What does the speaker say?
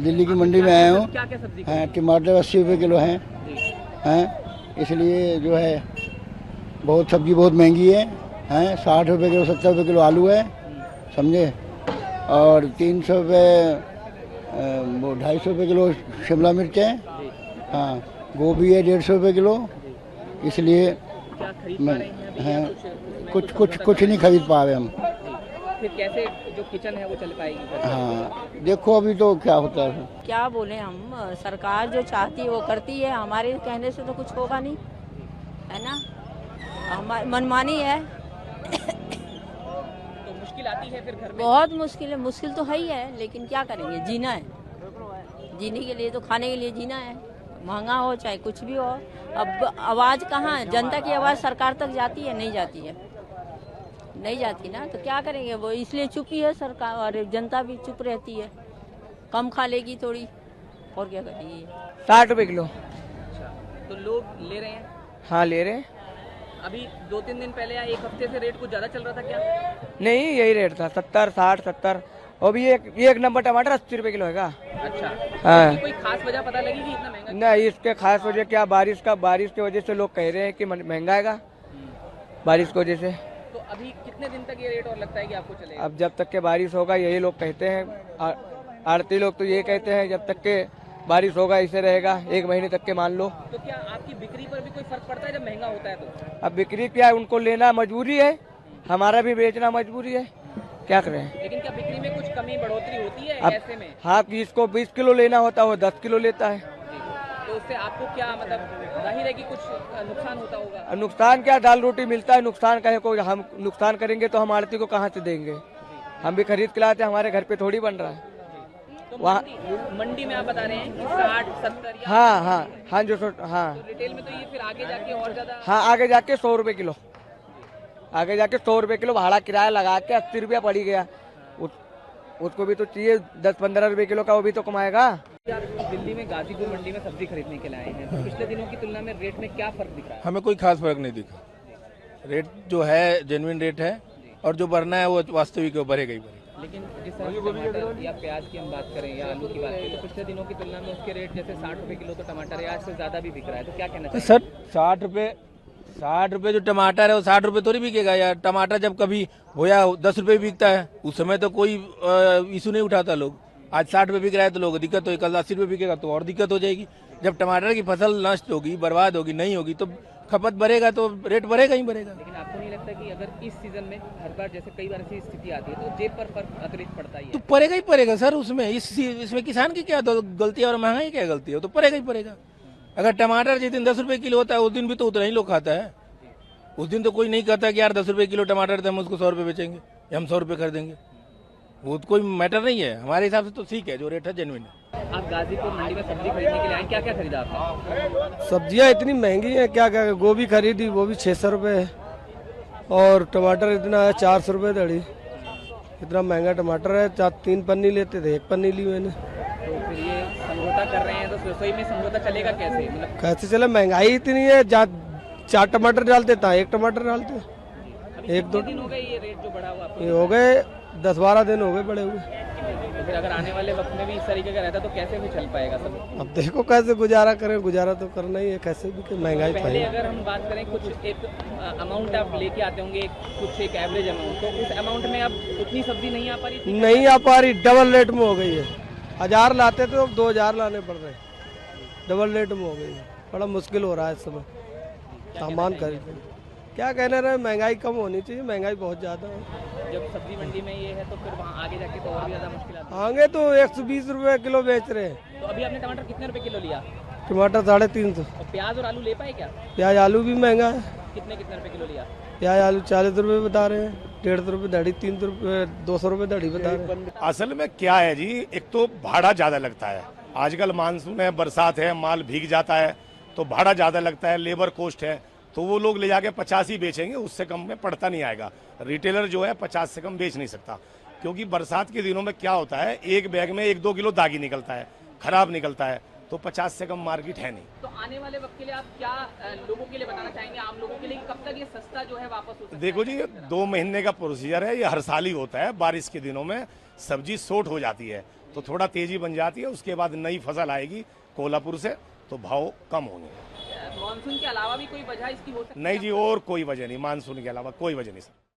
दिल्ली की मंडी में आया हूँ। क्या क्या सब्जी हाँ, टमाटर 80 रुपये किलो हैं, इसलिए जो है बहुत सब्जी बहुत महंगी है, 60 रुपये किलो 70 रुपये किलो आलू है, समझे, और 300 रुपये वो 250 रुपये किलो शिमला मिर्च है, हाँ, गोभी है 150 रुपये किलो, इसलिए क्या खरीद पा रहे हैं अभी या कुछ नहीं खरीद पा रहे हम। फिर कैसे जो किचन है वो चल पाएगी? हाँ, देखो अभी तो क्या होता है। क्या बोले हम, सरकार जो चाहती है वो करती है, हमारे कहने से तो कुछ होगा नहीं, है ना, हमारी मनमानी है। तो मुश्किल आती है फिर घर में? बहुत मुश्किल है, मुश्किल तो है ही है, लेकिन क्या करेंगे, जीना है, जीने के लिए तो खाने के लिए जीना है, महंगा हो चाहे कुछ भी हो। अब आवाज़ कहाँ, जनता की आवाज़ सरकार तक जाती है? नहीं जाती है, नहीं जाती ना, तो क्या करेंगे, वो इसलिए चुप ही है सरकार, और जनता भी चुप रहती है, कम खा लेगी थोड़ी, और क्या करेगी। 60 रुपये किलो। अच्छा, तो लोग ले रहे हैं? हाँ, ले रहे हैं। अभी 2-3 दिन पहले या एक हफ्ते से रेट कुछ ज्यादा चल रहा था क्या? नहीं, यही रेट था, 70, 60, 70। और भी एक नंबर टमाटर 80 रुपये किलो है। अच्छा, हाँ। तो कोई खास वजह पता लगी कि इतना महंगा? नहीं, इसके खास वजह क्या, बारिश की वजह से लोग कह रहे हैं कि महंगा आएगा, बारिश की वजह से। तो अभी कितने दिन तक ये रेट और लगता है कि आपको चलेगा? अब जब तक के बारिश होगा यही लोग कहते हैं, आड़ती लोग तो ये कहते हैं जब तक के बारिश होगा इसे रहेगा, 1 महीने तक के मान लो। तो क्या आपकी बिक्री पर भी कोई फर्क पड़ता है जब महंगा होता है तो? अब बिक्री क्या है, उनको लेना मजबूरी है, हमारा भी बेचना मजबूरी है, क्या करें। लेकिन क्या बिक्री में कुछ कमी बढ़ोतरी होती है अब ऐसे में? हाँ, जिसको 20 किलो लेना होता है वो 10 किलो लेता है। तो उससे आपको क्या मतलब, जाहिर है कि कुछ नुकसान होता होगा? नुकसान क्या, दाल रोटी मिलता है, नुकसान कहे को, हम नुकसान करेंगे तो हम आड़ती को कहाँ से देंगे, हम भी खरीद के लाते हैं, हमारे घर पे थोड़ी बन रहा है। तो वहाँ मंडी में आप बता रहे हैं कि 60, 70 या हाँ जो हाँ, तो रिटेल में तो ये फिर आगे जाके और ज्यादा? हाँ, आगे जाके 100 रुपये किलो, आगे जाके 100 रुपये किलो भाड़ा किराया लगा के 80 रुपया पड़ी गया। उसको भी तो चाहिए 10-15 रुपये किलो का, वो भी तो कमाएगा। आप दिल्ली में गाजीपुर मंडी में सब्जी खरीदने के लिए आए हैं, तो पिछले दिनों की तुलना में रेट में क्या फर्क दिख रहा है? हमें कोई खास फर्क नहीं दिखा, रेट जो है जेन्युइन रेट है, और जो बढ़ना है वो वास्तविक बढ़ेगा ही बढ़ेगा। लेकिन जिस तरह से टमाटर या प्याज की हम बात करें या आलू की बात करें, तो पिछले दिनों की तुलना में उसके रेट जैसे 60 रुपये किलो तो टमाटर है, आज से ज्यादा भी बिक रहा है, तो क्या कहना चाहिए? सर 60 रुपये जो टमाटर है वो 60 रुपये थोड़ी बिकेगा यार। टमाटर जब कभी होया 10 रुपये बिकता है, उस समय तो कोई इशू नहीं उठाता लोग। आज 60 रुपये बिक रहा है तो लोग दिक्कत होगी, कल 80 रुपये बिकेगा तो और दिक्कत हो जाएगी। जब टमाटर की फसल नष्ट होगी, बर्बाद होगी, नहीं होगी, तो खपत बढ़ेगा तो रेट बढ़ेगा ही बढ़ेगा। लेकिन आपको नहीं लगता कि अगर इस सीजन में हर बार जैसे कई बार ऐसी स्थिति आती है तो जेब पर फर्क अतिरिक्त पड़ता ही है? तो पड़ेगा ही पड़ेगा सर, उसमें इसमें किसान की क्या गलती है और महंगाई क्या गलती है, तो पड़ेगा ही पड़ेगा। अगर टमाटर जिस दिन 10 रुपये किलो होता है उस दिन भी तो उतना ही लोग खाता है। उस दिन तो कोई नहीं कहता कि यार 10 रुपये किलो टमाटर थे हम उसको 100 रुपये बेचेंगे या हम 100 रुपये खरीदेंगे, वो तो कोई मैटर नहीं है। हमारे हिसाब से तो ठीक है, जो रेट है जेन्युइन है। आप गाजीपुर मंडी में सब्जी खरीदने के लिए आए, क्या क्या खरीदा आपने? सब्जियां इतनी महंगी हैं, क्या क्या, गोभी खरीदी वो भी 600 रुपये है, और टमाटर इतना है 400 रुपये दड़ी, इतना महंगा टमाटर है। 3 पन्नी लेते थे, 1 पन्नी ली मैंने। तो फिर ये समझौता कर रहे हैं तो रसोई में समझौता चलेगा कैसे, मतलब कैसे चले, महंगाई इतनी है, 4 टमाटर डालते था 1 टमाटर डालते, अभी 1-2 दिन हो गए ये रेट जो बढ़ा हुआ आपको? ये हो गए 10-12 दिन हो गए बड़े हुए। तो फिर अगर आने वाले वक्त में भी इस तरीके का रहता तो कैसे भी चल पाएगा सब? अब देखो कैसे गुजारा करें, गुजारा तो करना ही है, कैसे भी कि महंगाई तो पहले है। अगर हम बात करें कुछ एक अमाउंट आप लेके आते होंगे, कुछ एक एवरेज अमाउंट, तो उस अमाउंट में अब उतनी सब्जी नहीं आ पा रही थी? नहीं आ पा रही, डबल रेट में हो गई है। 1000 लाते थे, अब 2000 लाने पड़ रहे, डबल रेट में हो गई है। बड़ा मुश्किल हो रहा है इस समय सामान खरीदने। क्या कहने रहे, महंगाई कम होनी चाहिए, महंगाई बहुत ज़्यादा है। जब सब्जी मंडी में ये है तो फिर वहाँ आगे जाके तो और भी ज़्यादा मुश्किल आती है। आगे तो 120 रुपये किलो बेच रहे हैं। तो अभी आपने टमाटर कितने रुपए किलो लिया? टमाटर 350। और प्याज और आलू ले पाए क्या? प्याज आलू भी महंगा है, कितने रुपए किलो लिया? प्याज आलू 40 रुपये बता रहे हैं, 150 रुपये दड़ी, 300 रुपये 200 रुपये दड़ी बता रहे हैं। असल में क्या है जी, एक तो भाड़ा ज़्यादा लगता है, आजकल मानसून है, बरसात है, माल भीग जाता है तो भाड़ा ज़्यादा लगता है, लेबर कॉस्ट है, तो वो लोग ले जाके 50 ही बेचेंगे, उससे कम में पड़ता नहीं आएगा। रिटेलर जो है 50 से कम बेच नहीं सकता, क्योंकि बरसात के दिनों में क्या होता है, एक बैग में 1-2 किलो दागी निकलता है, खराब निकलता है, तो 50 से कम मार्केट है नहीं। तो आने वाले वक्त के लिए आप क्या लोगों के लिए बताना चाहेंगे, आम लोगों के लिए, कब तक ये सस्ता जो है वापस हो सकता है? देखो जी, 2 महीने का प्रोसीजर है, ये हर साल ही होता है। बारिश के दिनों में सब्जी शॉर्ट हो जाती है, तो थोड़ा तेजी बन जाती है। उसके बाद नई फसल आएगी कोल्हापुर से तो भाव कम होंगे। मानसून के अलावा भी कोई वजह इसकी हो सकती है? नहीं जी, और कोई वजह नहीं, मानसून के अलावा कोई वजह नहीं सर।